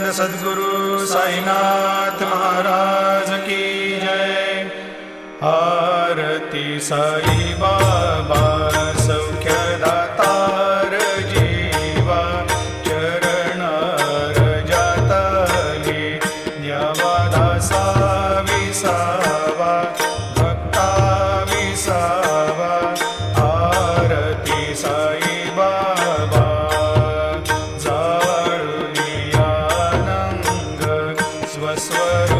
सच्चिदानंद सद्गुरु साईनाथ महाराज की जय। आरती साई बाबा सौख्यदातार जीवा, चरणार जातली द्यावा दासा विसावा, भक्ता विसावा। आरती साई बाबा जाळूनिया नंग स्वस्वर